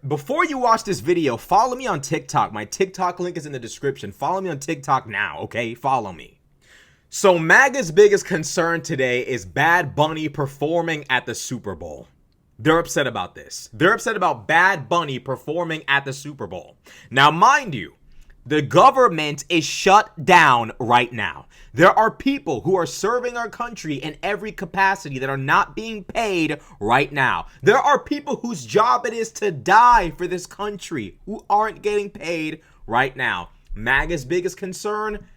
before you watch this video, follow me on TikTok. My TikTok link is in the description. Follow me on TikTok now, okay? Follow me. So MAGA's biggest concern today is Bad Bunny performing at the Super Bowl. They're upset about this. They're upset about Bad Bunny performing at the Super Bowl. Now, mind you, the government is shut down right now. There are people who are serving our country in every capacity that are not being paid right now. There are people whose job it is to die for this country who aren't getting paid right now. MAGA's biggest concern,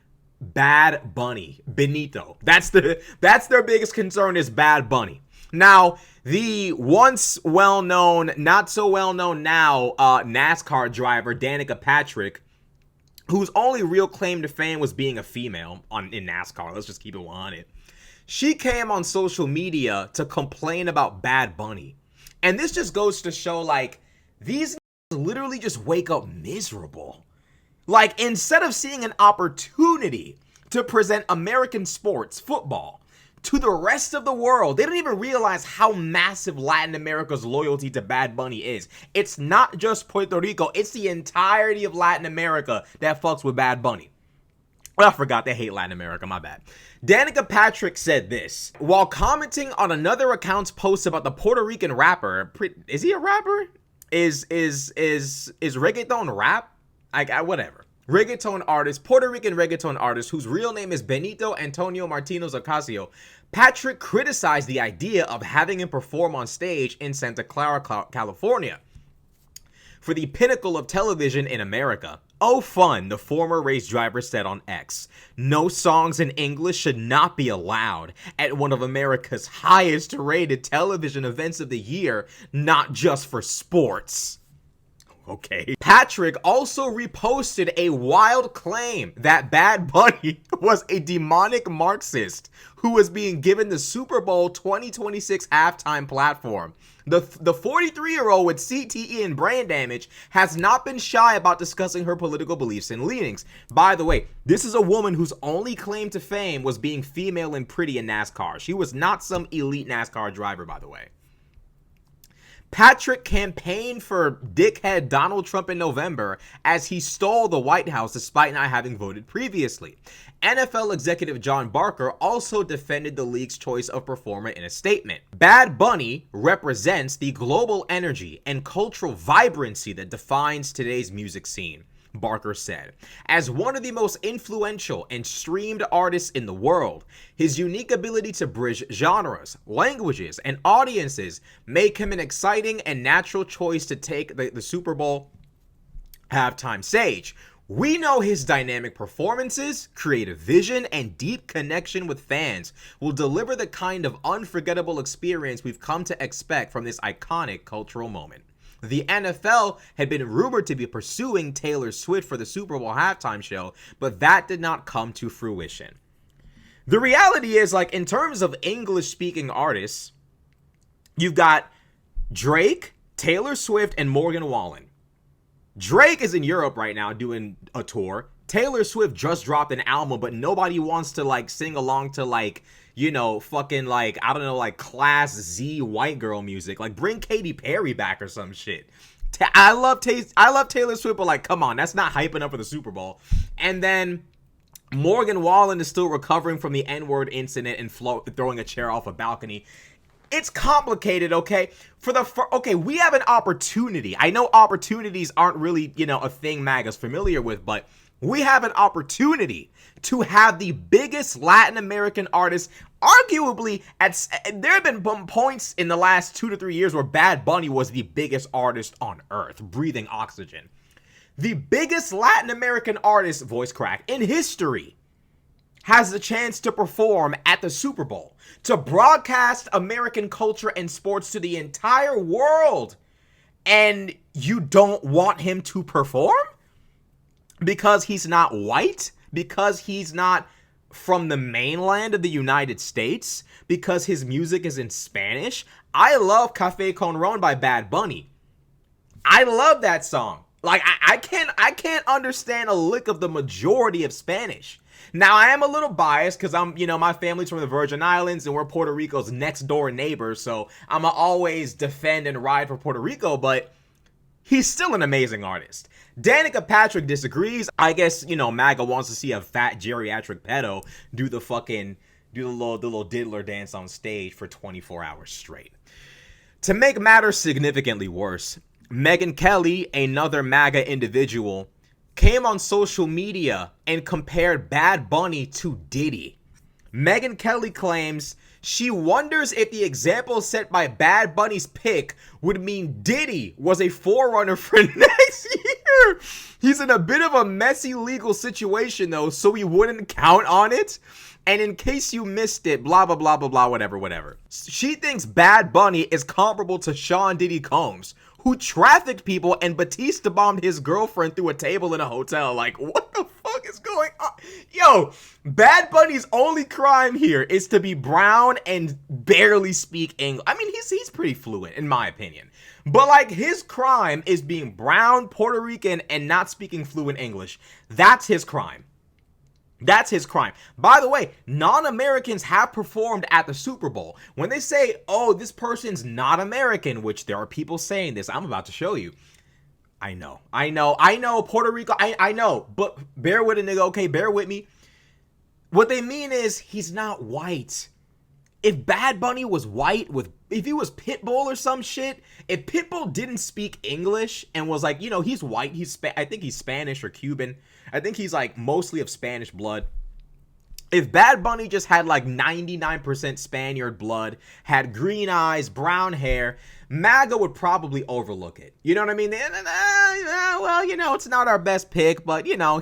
Bad Bunny, Benito. That's their biggest concern is Bad Bunny. Now, the once well-known, not so well-known now, NASCAR driver Danica Patrick, whose only real claim to fame was being a female in NASCAR, let's just keep it 100. She came on social media to complain about Bad Bunny. And this just goes to show, like, these literally just wake up miserable. Like, instead of seeing an opportunity to present American sports, football, to the rest of the world, they don't even realize how massive Latin America's loyalty to Bad Bunny is. It's not just Puerto Rico, it's the entirety of Latin America that fucks with Bad Bunny. I forgot they hate Latin America, my bad. Danica Patrick said this while commenting on another account's post about the Puerto Rican rapper. Is he a rapper? Is reggaeton rap? Whatever. Reggaeton artist, Puerto Rican reggaeton artist, whose real name is Benito Antonio Martínez Ocasio. Patrick criticized the idea of having him perform on stage in Santa Clara, California, for the pinnacle of television in America. Oh fun, the former race driver said on X. No songs in English should not be allowed at one of America's highest rated television events of the year, not just for sports. Okay. Patrick also reposted a wild claim that Bad Bunny was a demonic Marxist who was being given the Super Bowl 2026 halftime platform. The 43-year-old with CTE and brain damage has not been shy about discussing her political beliefs and leanings. By the way, this is a woman whose only claim to fame was being female and pretty in NASCAR. She was not some elite NASCAR driver, by the way. Patrick campaigned for dickhead Donald Trump in November as he stole the White House despite not having voted previously. NFL executive John Barker also defended the league's choice of performer in a statement. Bad Bunny represents the global energy and cultural vibrancy that defines today's music scene, Barker said. As one of the most influential and streamed artists in the world, his unique ability to bridge genres, languages, and audiences make him an exciting and natural choice to take the Super Bowl halftime stage. We know his dynamic performances, creative vision, and deep connection with fans will deliver the kind of unforgettable experience we've come to expect from this iconic cultural moment. The NFL had been rumored to be pursuing Taylor Swift for the Super Bowl halftime show, but that did not come to fruition. The reality is, like, in terms of English-speaking artists, you've got Drake, Taylor Swift, and Morgan Wallen. Drake is in Europe right now doing a tour. Taylor Swift just dropped an album, but nobody wants to, like, sing along to, like, you know, fucking, like, I don't know, like, Class Z white girl music. Like, bring Katy Perry back or some shit. I love Taylor Swift, but, like, come on, that's not hyping up for the Super Bowl. And then Morgan Wallen is still recovering from the N-word incident and throwing a chair off a balcony. It's complicated, okay? Okay, we have an opportunity. I know opportunities aren't really, you know, a thing MAGA's familiar with, but we have an opportunity to have the biggest Latin American artist, arguably, there have been points in the last 2 to 3 years where Bad Bunny was the biggest artist on earth, breathing oxygen. The biggest Latin American artist, voice crack, in history has the chance to perform at the Super Bowl, to broadcast American culture and sports to the entire world, and you don't want him to perform? Because he's not white? Because he's not from the mainland of the United States? Because his music is in Spanish? I love Café con Ron by Bad Bunny. I love that song. Like, I can't understand a lick of the majority of Spanish. Now, I am a little biased because my family's from the Virgin Islands and we're Puerto Rico's next door neighbor. So I'm going to always defend and ride for Puerto Rico. But he's still an amazing artist. Danica Patrick disagrees. I guess, you know, Maga wants to see a fat geriatric pedo do the little diddler dance on stage for 24 hours straight. To make matters significantly worse, Megyn Kelly, another MAGA individual, came on social media and compared Bad Bunny to Diddy. Megyn Kelly claims she wonders if the example set by Bad Bunny's pick would mean Diddy was a forerunner for next year. He's in a bit of a messy legal situation though, so we wouldn't count on it. And in case you missed it, blah, blah, blah, blah, blah, whatever. She thinks Bad Bunny is comparable to Sean Diddy Combs, who trafficked people and Batista bombed his girlfriend through a table in a hotel. Like, what the fuck is going on? Yo, Bad Bunny's only crime here is to be brown and barely speak English. I mean, he's pretty fluent, in my opinion. But, like, his crime is being brown, Puerto Rican, and not speaking fluent English. That's his crime. That's his crime. By the way, non-Americans have performed at the Super Bowl. When they say, oh, this person's not American, which there are people saying this, I'm about to show you. I know, Puerto Rico, I know, but bear with a nigga, okay, bear with me. What they mean is, he's not white. If Bad Bunny was white, if he was Pitbull or some shit, if Pitbull didn't speak English and was like, you know, he's white, I think he's Spanish or Cuban. I think he's like mostly of Spanish blood. If Bad Bunny just had like 99% Spaniard blood, had green eyes, brown hair, MAGA would probably overlook it. You know what I mean? Well, you know, it's not our best pick, but you know,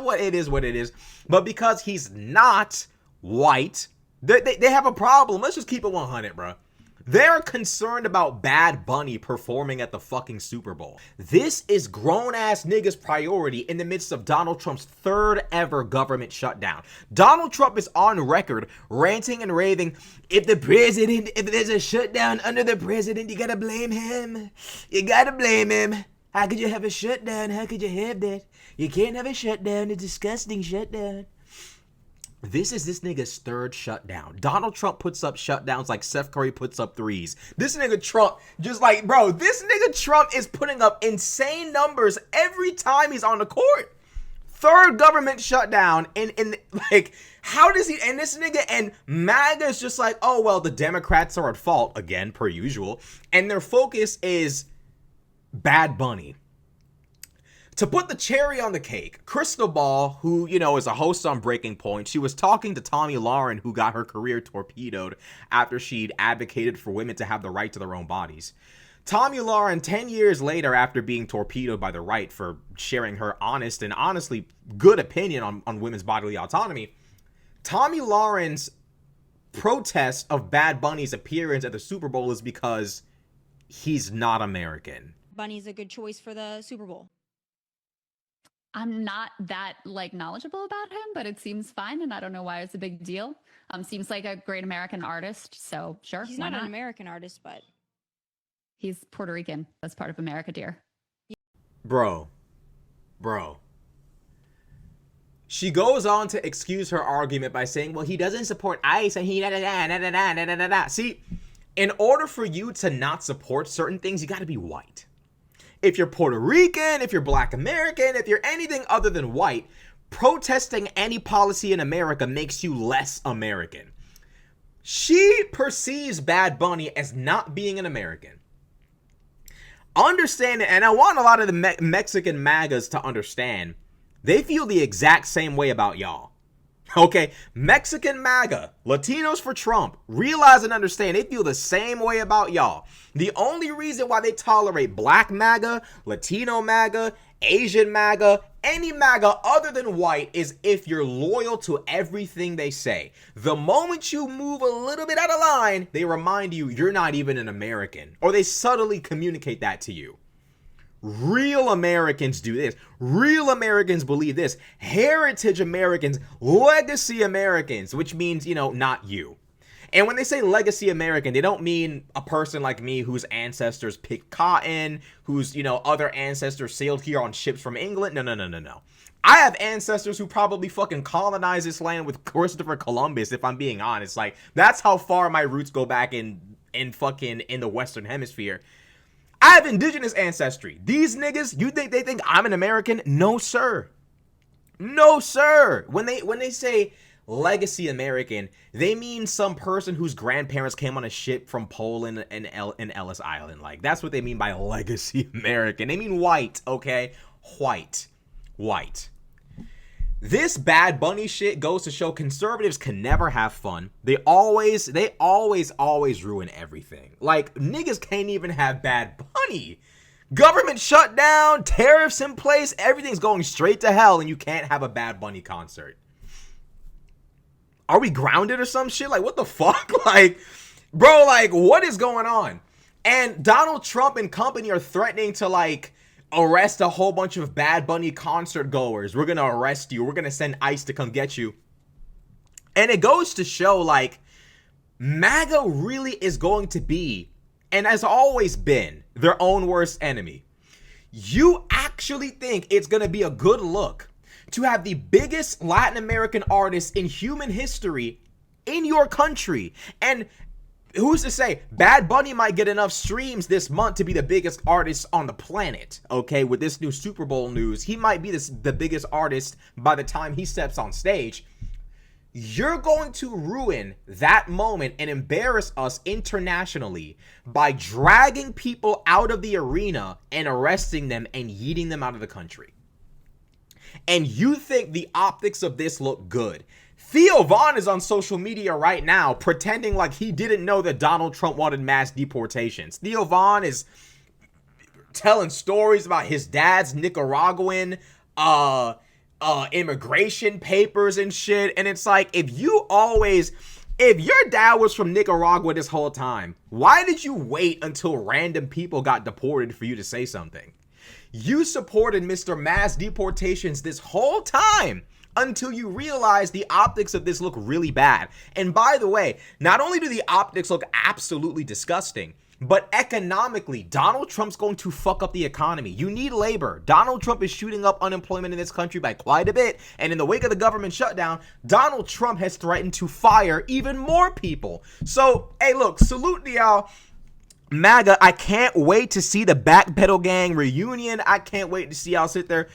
what it is what it is. But because he's not white, they have a problem. Let's just keep it 100, bro. They're concerned about Bad Bunny performing at the fucking Super Bowl. This is grown-ass niggas' priority in the midst of Donald Trump's third ever government shutdown. Donald Trump is on record ranting and raving, if there's a shutdown under the president, you gotta blame him. You gotta blame him. How could you have a shutdown? How could you have that? You can't have a shutdown, a disgusting shutdown. This is this nigga's third shutdown. Donald Trump puts up shutdowns like Steph Curry puts up threes. This nigga Trump, just like, bro, this nigga Trump is putting up insane numbers every time he's on the court. Third government shutdown, and like, how does he, and this nigga, and MAGA is just like, oh, well, the Democrats are at fault, again, per usual, and their focus is Bad Bunny. To put the cherry on the cake, Crystal Ball, who, you know, is a host on Breaking Point, she was talking to Tomi Lahren, who got her career torpedoed after she'd advocated for women to have the right to their own bodies. Tomi Lahren, 10 years later after being torpedoed by the right for sharing her honest and honestly good opinion on women's bodily autonomy, Tomi Lahren's protest of Bad Bunny's appearance at the Super Bowl is because he's not American. Bunny's a good choice for the Super Bowl. I'm not that like knowledgeable about him, but it seems fine, and I don't know why it's a big deal. Seems like a great American artist, so sure. He's not an American artist, but he's Puerto Rican. That's part of America, dear. Bro. She goes on to excuse her argument by saying, well, he doesn't support ICE and he da-da-da. See, in order for you to not support certain things, you got to be white. If you're Puerto Rican, if you're Black American, if you're anything other than white, protesting any policy in America makes you less American. She perceives Bad Bunny as not being an American. Understand it, and I want a lot of the Mexican MAGAs to understand, they feel the exact same way about y'all. Okay, Mexican MAGA, Latinos for Trump, realize and understand they feel the same way about y'all. The only reason why they tolerate Black MAGA, Latino MAGA, Asian MAGA, any MAGA other than white is if you're loyal to everything they say. The moment you move a little bit out of line, they remind you you're not even an American, or they subtly communicate that to you. Real Americans do this. Real Americans believe this. Heritage Americans, legacy Americans, which means, you know, not you. And when they say legacy American, they don't mean a person like me whose ancestors picked cotton, whose, you know, other ancestors sailed here on ships from England. No. I have ancestors who probably fucking colonized this land with Christopher Columbus, if I'm being honest. Like, that's how far my roots go back in the Western Hemisphere. I have indigenous ancestry. These niggas, you think they think I'm an American? No, sir. No, sir. When they say legacy American, they mean some person whose grandparents came on a ship from Poland and Ellis Island. Like, that's what they mean by legacy American. They mean white, okay? White. This Bad Bunny shit goes to show conservatives can never have fun. They always ruin everything. Like, niggas can't even have Bad Bunny. Government shutdown, tariffs in place, everything's going straight to hell, and you can't have a Bad Bunny concert. Are we grounded or some shit? Like, what the fuck? Like, bro, like, what is going on? And Donald Trump and company are threatening to, like, arrest a whole bunch of Bad Bunny concert goers. We're gonna arrest you. We're gonna send ICE to come get you. And it goes to show, like, MAGA really is going to be, and has always been, their own worst enemy. You actually think it's gonna be a good look to have the biggest Latin American artist in human history in your country? And who's to say Bad Bunny might get enough streams this month to be the biggest artist on the planet? Okay, with this new Super Bowl news, he might be the biggest artist by the time he steps on stage. You're going to ruin that moment and embarrass us internationally by dragging people out of the arena and arresting them and yeeting them out of the country. And you think the optics of this look good. Theo Von is on social media right now pretending like he didn't know that Donald Trump wanted mass deportations. Theo Von is telling stories about his dad's Nicaraguan immigration papers and shit. And it's like, if your dad was from Nicaragua this whole time, why did you wait until random people got deported for you to say something? You supported Mr. Mass Deportations this whole time until you realize the optics of this look really bad. And by the way, not only do the optics look absolutely disgusting, but economically, Donald Trump's going to fuck up the economy. You need labor. Donald Trump is shooting up unemployment in this country by quite a bit. And in the wake of the government shutdown, Donald Trump has threatened to fire even more people. So, hey, look, salute to y'all. MAGA, I can't wait to see the Backpedal Gang reunion. I can't wait to see y'all sit there.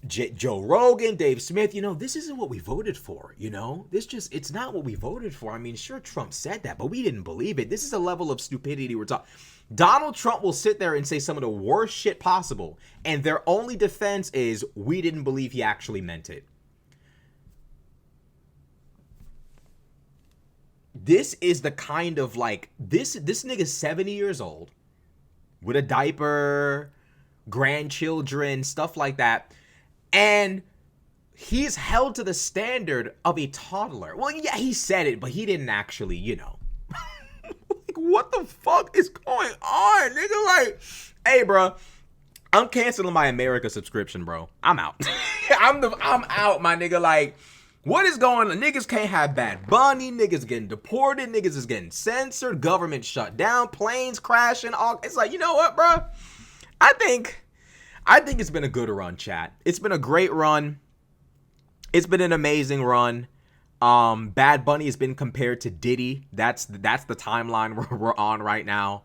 Joe Rogan, Dave Smith, this isn't what we voted for, it's not what we voted for. I mean, sure, Trump said that, but we didn't believe it. This is a level of stupidity we're talking. Donald Trump will sit there and say some of the worst shit possible, and their only defense is, we didn't believe he actually meant it. This is the kind of, like, this nigga's 70 years old, with a diaper, grandchildren, stuff like that. And he's held to the standard of a toddler. Well, yeah, he said it, but he didn't actually, Like, what the fuck is going on, nigga? Like, hey, bro, I'm canceling my America subscription, bro. I'm out. I'm out, my nigga. Like, what is going on? Niggas can't have Bad Bunny. Niggas getting deported. Niggas is getting censored. Government shut down. Planes crashing. All. It's like, you know what, bro? I think it's been a good run, chat. It's been a great run. It's been an amazing run. Bad Bunny has been compared to Diddy. That's the timeline we're on right now.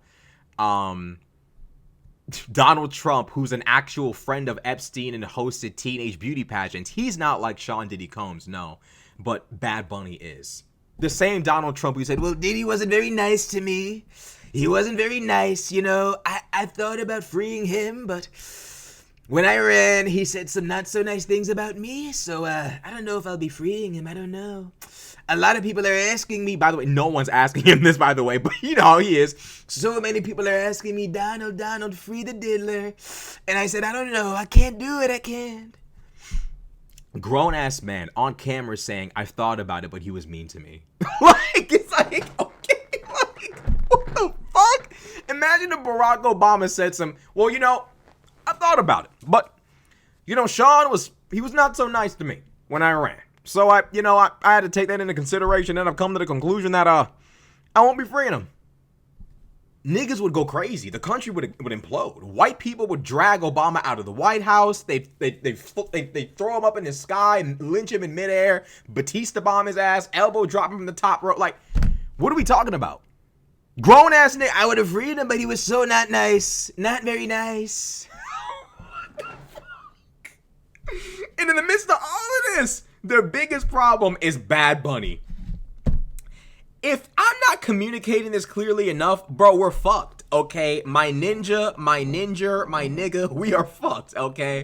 Donald Trump, who's an actual friend of Epstein and hosted teenage beauty pageants, he's not like Sean Diddy Combs, no. But Bad Bunny is. The same Donald Trump who said, well, Diddy wasn't very nice to me. He wasn't very nice, I thought about freeing him, but when I ran, he said some not so nice things about me, so I don't know if I'll be freeing him. I don't know. A lot of people are asking me, by the way, no one's asking him this, by the way, but you know how he is. So many people are asking me, Donald, free the diddler. And I said, I don't know. I can't do it. I can't. Grown-ass man on camera saying, I've thought about it, but he was mean to me. It's like, okay, what the fuck? Imagine if Barack Obama said well, I thought about it, but Sean was not so nice to me when I ran. So I had to take that into consideration, and I've come to the conclusion that I won't be freeing him. Niggas would go crazy. The country would implode. White people would drag Obama out of the White House. They throw him up in the sky and lynch him in midair. Batista bomb his ass. Elbow drop him from the top rope. Like, what are we talking about? Grown ass nigga, I would have freed him, but he was so not nice. Not very nice. What the fuck? And in the midst of all of this, their biggest problem is Bad Bunny. If I'm not communicating this clearly enough, bro, we're fucked, okay? My ninja, my nigga, we are fucked, okay?